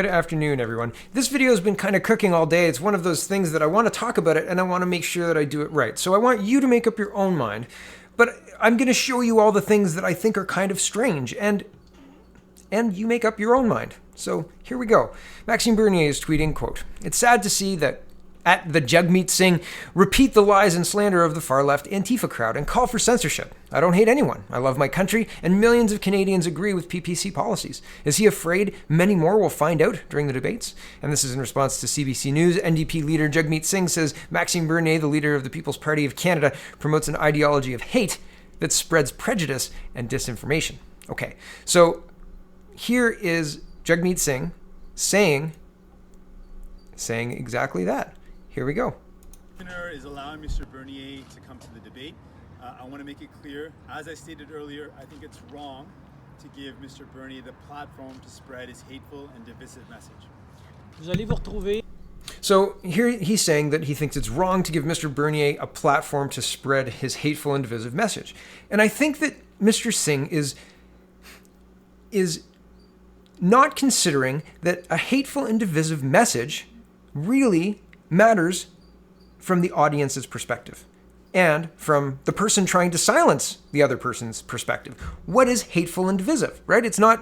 Good afternoon, everyone. This video has been kind of cooking all day. It's one of those things that I want to talk about it and I want to make sure that I do it right. So I want you to make up your own mind, but I'm going to show you all the things that I think are kind of strange and you make up your own mind. So here we go. Maxime Bernier is tweeting, quote, "It's sad to see that at the Jagmeet Singh repeat the lies and slander of the far-left Antifa crowd and call for censorship. I don't hate anyone. I love my country, and millions of Canadians agree with PPC policies. Is he afraid many more will find out during the debates?" And this is in response to CBC News. NDP leader Jagmeet Singh says Maxime Bernier, the leader of the People's Party of Canada, promotes an ideology of hate that spreads prejudice and disinformation. Okay, so here is Jagmeet Singh saying exactly that. Here we go. Is allowing Mr. Bernier to come to the debate. I want to make it clear, as I stated earlier, I think it's wrong to give Mr. Bernier the platform to spread his hateful and divisive message. Vous allez vous retrouver. So here he's saying that he thinks it's wrong to give Mr. Bernier a platform to spread his hateful and divisive message. And I think that Mr. Singh is not considering that a hateful and divisive message really matters from the audience's perspective and from the person trying to silence the other person's perspective. What is hateful and divisive, right? It's not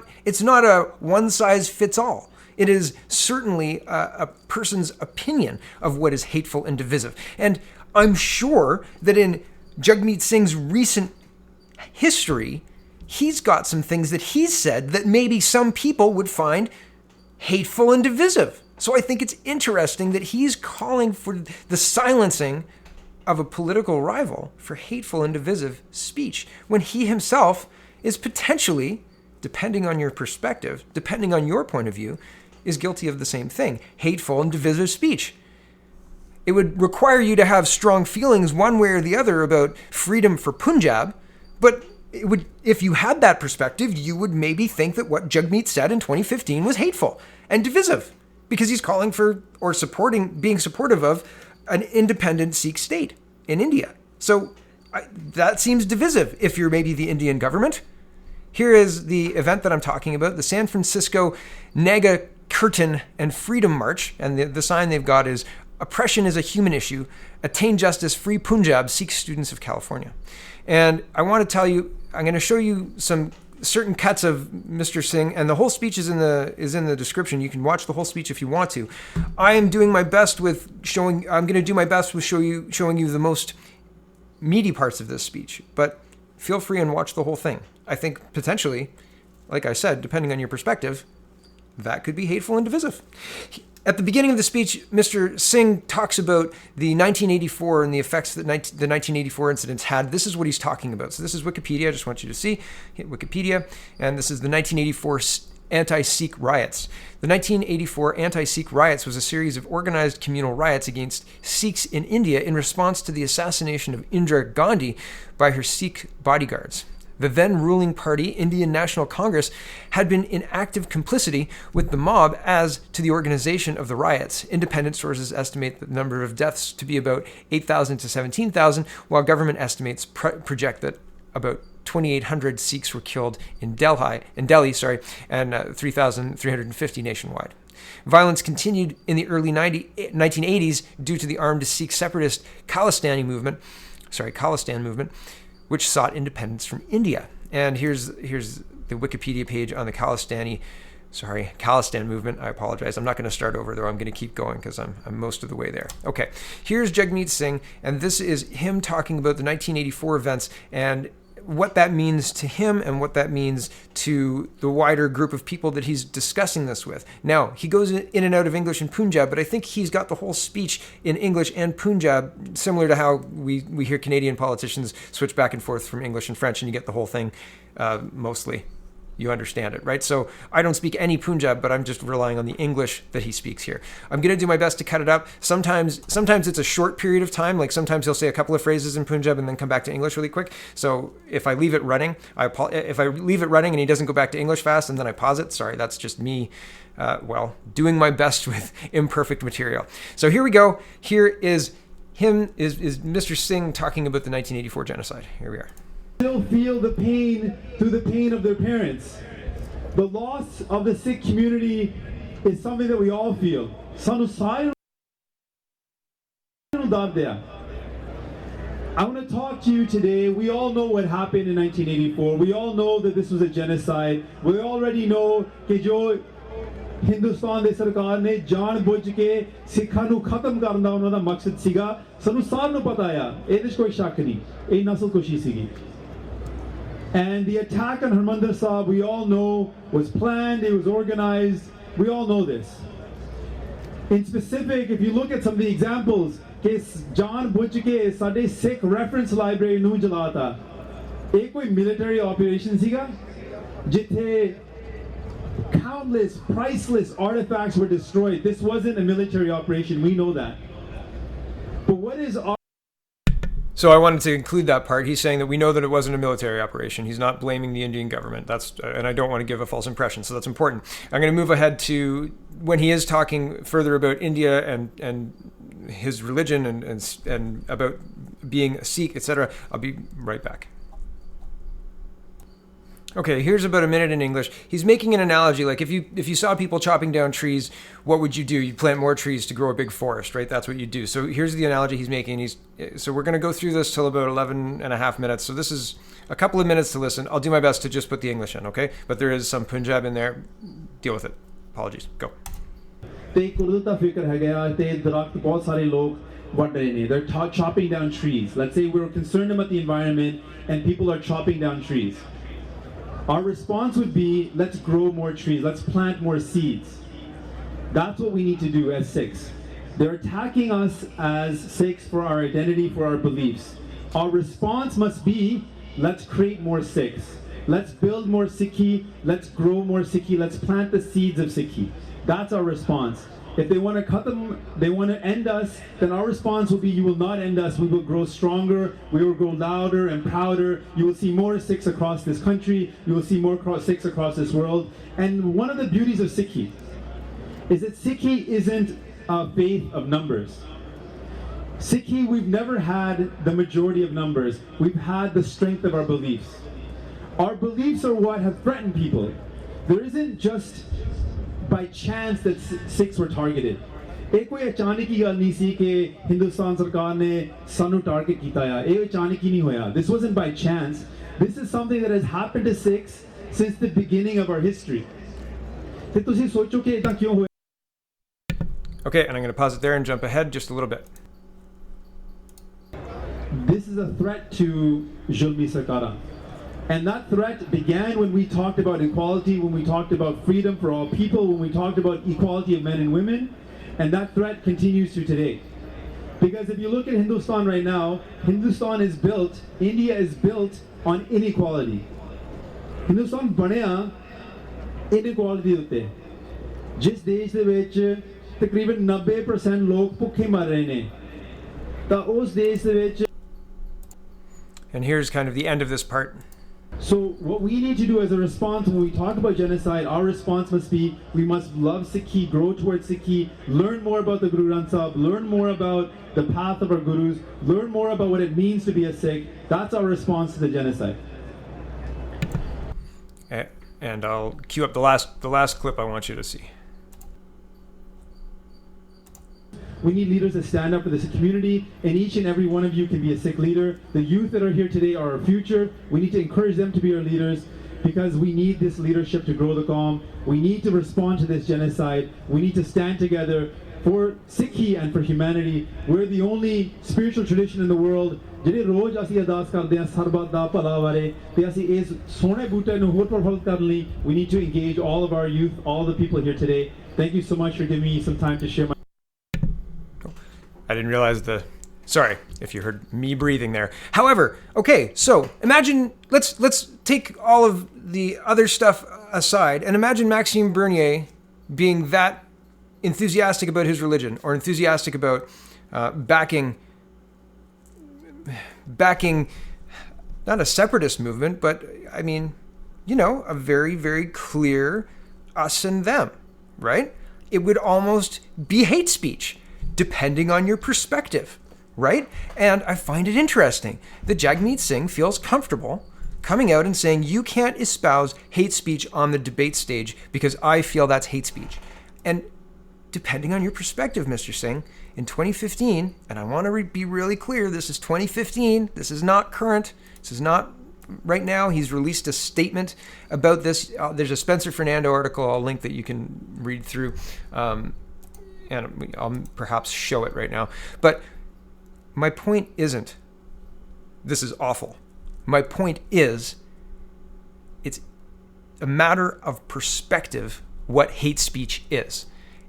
a one size fits all. It is certainly a person's opinion of what is hateful and divisive. And I'm sure that in Jagmeet Singh's recent history, he's got some things that he's said that maybe some people would find hateful and divisive. So I think it's interesting that he's calling for the silencing of a political rival for hateful and divisive speech, when he himself is potentially, depending on your perspective, depending on your point of view, is guilty of the same thing, hateful and divisive speech. It would require you to have strong feelings one way or the other about freedom for Punjab, but if you had that perspective, you would maybe think that what Jagmeet said in 2015 was hateful and divisive, because he's calling for or being supportive of an independent Sikh state in India. So that seems divisive if you're maybe the Indian government. Here is the event that I'm talking about, the San Francisco Naga Curtain and Freedom March, and the sign they've got is "Oppression is a human issue. Attain justice, free Punjab, Sikh students of California." And I want to tell you, I'm going to show you some certain cuts of Mr. Singh, and the whole speech is in the description. You can watch the whole speech if you want to. I'm going to do my best with showing you the most meaty parts of this speech, but feel free and watch the whole thing. I think potentially, like I said, depending on your perspective, that could be hateful and divisive. At the beginning of the speech, Mr. Singh talks about the 1984 and the effects that the 1984 incidents had. This is what he's talking about. So this is Wikipedia. I just want you to see. Hit Wikipedia. And this is the 1984 anti-Sikh riots. The 1984 anti-Sikh riots was a series of organized communal riots against Sikhs in India in response to the assassination of Indira Gandhi by her Sikh bodyguards. The then ruling party, Indian National Congress, had been in active complicity with the mob as to the organization of the riots. Independent sources estimate the number of deaths to be about 8,000 to 17,000, while government estimates project that about 2,800 Sikhs were killed in Delhi, and 3,350 nationwide. Violence continued in the early 1980s due to the armed Sikh separatist Khalistan movement, which sought independence from India. And here's the Wikipedia page on the Khalistan movement. I apologize. I'm not going to start over, though. I'm going to keep going because I'm most of the way there. Okay, here's Jagmeet Singh, and this is him talking about the 1984 events and what that means to him and what that means to the wider group of people that he's discussing this with. Now, he goes in and out of English and Punjab, but I think he's got the whole speech in English and Punjab, similar to how we hear Canadian politicians switch back and forth from English and French, and you get the whole thing mostly. You understand it, right? So I don't speak any Punjab, but I'm just relying on the English that he speaks here. I'm going to do my best to cut it up. Sometimes it's a short period of time. Like sometimes he'll say a couple of phrases in Punjab and then come back to English really quick. So if I leave it running, and he doesn't go back to English fast and then I pause it, sorry, that's just me, doing my best with imperfect material. So here we go. Here is Mr. Singh talking about the 1984 genocide. Here we are. Still feel the pain through the pain of their parents. The loss of the Sikh community is something that we all feel. Sanu sare nu dar diya. I want to talk to you today. We all know what happened in 1984. We all know that this was a genocide. We already know कि जो हिंदुस्तान ਦੀ ਸਰਕਾਰ ਨੇ ਜਾਣ ਬੁੱਝ ਕੇ ਸਿੱਖਾਂ ਨੂੰ ਖਤਮ ਕਰਨ ਦਾ ਉਹਨਾਂ ਦਾ ਮਕਸਦ ਸੀਗਾ ਸਾਨੂੰ ਸਾਰਿਆਂ ਨੂੰ ਪਤਾ ਆ ਇਹਦੇ ਵਿੱਚ ਕੋਈ ਸ਼ੱਕ ਨਹੀਂ ਇਹ ਨਸਲਕੁਸ਼ੀ ਸੀਗੀ and the attack on Harmandir Sahib we all know was planned, it was organized, we all know this. In specific, if you look at some of the examples कि जान बुझ के साडे Sikh reference library ਨੂੰ ਜਲਾਤਾ ਇਹ ਕੋਈ military operation ਸੀਗਾ ਜਿੱਥੇ countless priceless artifacts were destroyed. This wasn't a military operation, we know that. But what is our So I wanted to include that part. He's saying that we know that it wasn't a military operation. He's not blaming the Indian government. And I don't want to give a false impression, so that's important. I'm going to move ahead to when he is talking further about India and his religion and about being a Sikh, etc. I'll be right back. Okay, here's about a minute in English. He's making an analogy, like if you saw people chopping down trees, what would you do? You'd plant more trees to grow a big forest, right? That's what you do. So here's the analogy he's making. So we're going to go through this till about 11 and a half minutes. So this is a couple of minutes to listen. I'll do my best to just put the English in, okay? But there is some Punjab in there. Deal with it. Apologies. Go. They're chopping down trees. Let's say we're concerned about the environment and people are chopping down trees. Our response would be, let's grow more trees, let's plant more seeds. That's what we need to do as Sikhs. They're attacking us as Sikhs for our identity, for our beliefs. Our response must be, let's create more Sikhs. Let's build more Sikhi, let's grow more Sikhi, let's plant the seeds of Sikhi. That's our response. If they want to cut them, they want to end us, then our response will be, you will not end us, we will grow stronger, we will grow louder and prouder, you will see more Sikhs across this country, you will see more Sikhs across this world. And one of the beauties of Sikhi is that Sikhi isn't a faith of numbers. Sikhi, we've never had the majority of numbers, we've had the strength of our beliefs. Our beliefs are what have threatened people. There isn't just by chance that Sikhs were targeted. एक कोई अचानक की गल नहीं सी कि हिंदुस्तान सरकार ने सानू टारगेट कीता या ये अचानक ही नहीं होया. This wasn't by chance. This is something that has happened to Sikhs since the beginning of our history. ते तुसी सोचो कि इतना क्यों होया? Okay, and I'm going to pause it there and jump ahead just a little bit. This is a threat to Zulmi Sarkara. And that threat began when we talked about equality, when we talked about freedom for all people, when we talked about equality of men and women, and that threat continues to today. Because if you look at Hindustan right now, Hindustan is built, India is built on inequality. Hindustan banaya inequality utte. जिस देश दे विच तकरीबन 90% लोग भुखे मर रहे ने तां उस देश दे विच. And here's kind of the end of this part. So what we need to do as a response when we talk about genocide, our response must be, we must love Sikhi, grow towards Sikhi, learn more about the Guru Granth Sahib, learn more about the path of our Gurus, learn more about what it means to be a Sikh. That's our response to the genocide. And I'll cue up the last clip I want you to see. We need leaders that stand up for this community, and each and every one of you can be a Sikh leader. The youth that are here today are our future. We need to encourage them to be our leaders because we need this leadership to grow the Qawm. We need to respond to this genocide. We need to stand together for Sikhi and for humanity. We're the only spiritual tradition in the world. ਜਿਹੜੇ ਰੋਜ਼ ਅਸੀਂ ਅਰਦਾਸ ਕਰਦੇ ਹਾਂ ਸਰਬੱਤ ਦਾ ਭਲਾ ਬਾਰੇ ਤੇ ਅਸੀਂ ਇਸ ਸੋਹਣੇ ਬੂਟੇ ਨੂੰ ਹੋਰ ਪ੍ਰਫੁੱਲਿਤ ਕਰਨ ਲਈ we need to engage all of our youth, all the people here today. Thank you so much for giving me some time to share my. I didn't realize sorry if you heard me breathing there. However, okay, so imagine, let's take all of the other stuff aside and imagine Maxime Bernier being that enthusiastic about his religion or enthusiastic about backing not a separatist movement, but I mean, a very, very clear us and them, right? It would almost be hate speech, depending on your perspective, right? And I find it interesting that Jagmeet Singh feels comfortable coming out and saying, you can't espouse hate speech on the debate stage because I feel that's hate speech. And depending on your perspective, Mr. Singh, in 2015, and I want to be really clear, this is 2015, this is not current, this is not right now. He's released a statement about this. There's a Spencer Fernando article I'll link that you can read through, and I'll perhaps show it right now. But my point isn't, this is awful. My point is, it's a matter of perspective what hate speech is.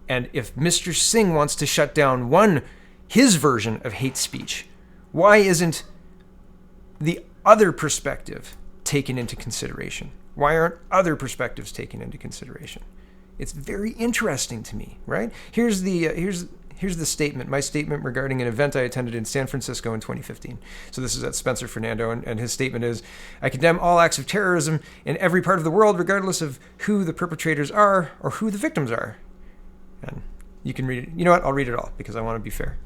And if Mr. Singh wants to shut down his version of hate speech, why isn't the other perspective taken into consideration? Why aren't other perspectives taken into consideration? It's very interesting to me, right? Here's the statement, my statement regarding an event I attended in San Francisco in 2015. So this is at Spencer Fernando, and his statement is, I condemn all acts of terrorism in every part of the world, regardless of who the perpetrators are or who the victims are. And you can read it. You know what? I'll read it all because I want to be fair.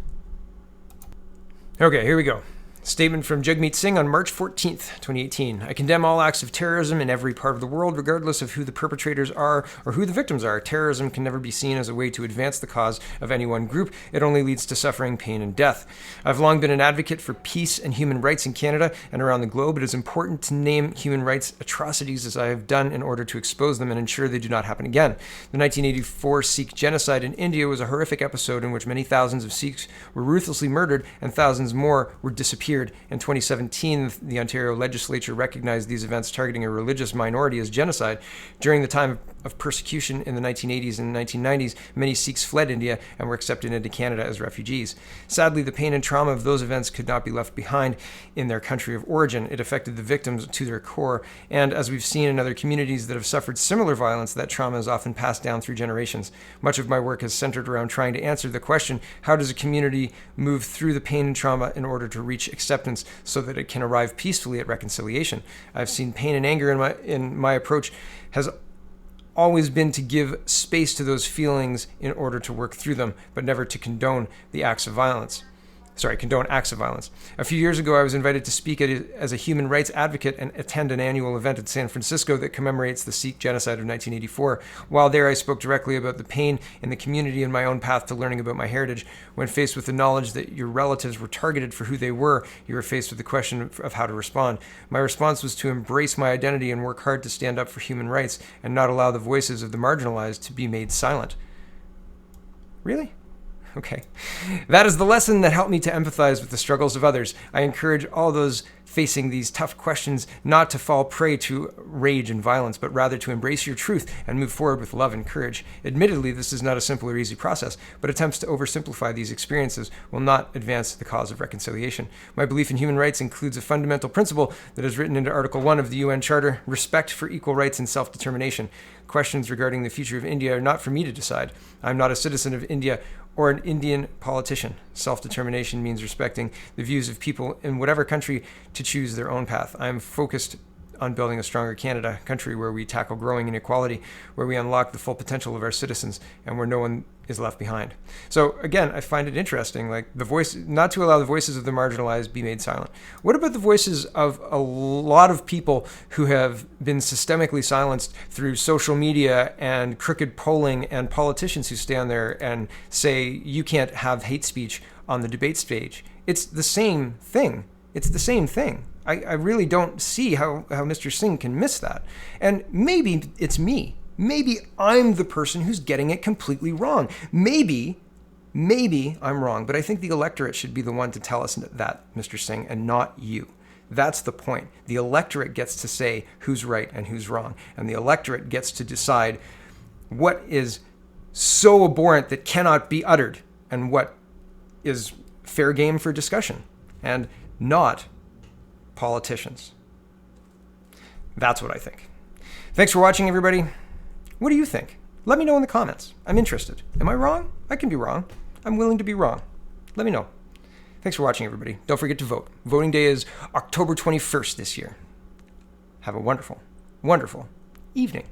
Okay, here we go. Statement from Jagmeet Singh on March 14th, 2018. I condemn all acts of terrorism in every part of the world, regardless of who the perpetrators are or who the victims are. Terrorism can never be seen as a way to advance the cause of any one group. It only leads to suffering, pain, and death. I've long been an advocate for peace and human rights in Canada and around the globe. It is important to name human rights atrocities as I have done in order to expose them and ensure they do not happen again. The 1984 Sikh genocide in India was a horrific episode in which many thousands of Sikhs were ruthlessly murdered and thousands more were disappeared. In 2017, the Ontario legislature recognized these events targeting a religious minority as genocide. During the time of persecution in the 1980s and 1990s, many Sikhs fled India and were accepted into Canada as refugees. Sadly, the pain and trauma of those events could not be left behind in their country of origin. It affected the victims to their core. And as we've seen in other communities that have suffered similar violence, that trauma is often passed down through generations. Much of my work has centered around trying to answer the question, how does a community move through the pain and trauma in order to reach acceptance so that it can arrive peacefully at reconciliation? I've seen pain and anger in my approach has always been to give space to those feelings in order to work through them, but never to condone acts of violence. A few years ago, I was invited to speak as a human rights advocate and attend an annual event in San Francisco that commemorates the Sikh genocide of 1984. While there, I spoke directly about the pain in the community and my own path to learning about my heritage. When faced with the knowledge that your relatives were targeted for who they were, you were faced with the question of how to respond. My response was to embrace my identity and work hard to stand up for human rights and not allow the voices of the marginalized to be made silent. Really? Okay. That is the lesson that helped me to empathize with the struggles of others. I encourage all those facing these tough questions not to fall prey to rage and violence, but rather to embrace your truth and move forward with love and courage. Admittedly, this is not a simple or easy process, but attempts to oversimplify these experiences will not advance the cause of reconciliation. My belief in human rights includes a fundamental principle that is written into Article 1 of the UN Charter, respect for equal rights and self-determination. Questions regarding the future of India are not for me to decide. I'm not a citizen of India or an Indian politician. Self-determination means respecting the views of people in whatever country to choose their own path. I am focused on building a stronger Canada, a country where we tackle growing inequality, where we unlock the full potential of our citizens, and where no one is left behind. So again, I find it interesting, not to allow the voices of the marginalized be made silent. What about the voices of a lot of people who have been systemically silenced through social media and crooked polling and politicians who stand there and say, you can't have hate speech on the debate stage? It's the same thing. I really don't see how Mr. Singh can miss that. And maybe it's me. Maybe I'm the person who's getting it completely wrong. Maybe I'm wrong, but I think the electorate should be the one to tell us that, Mr. Singh, and not you. That's the point. The electorate gets to say who's right and who's wrong, and the electorate gets to decide what is so abhorrent that cannot be uttered and what is fair game for discussion, and not politicians. That's what I think. Thanks for watching, everybody. What do you think? Let me know in the comments. I'm interested. Am I wrong? I can be wrong. I'm willing to be wrong. Let me know. Thanks for watching, everybody. Don't forget to vote. Voting day is October 21st this year. Have a wonderful, wonderful evening.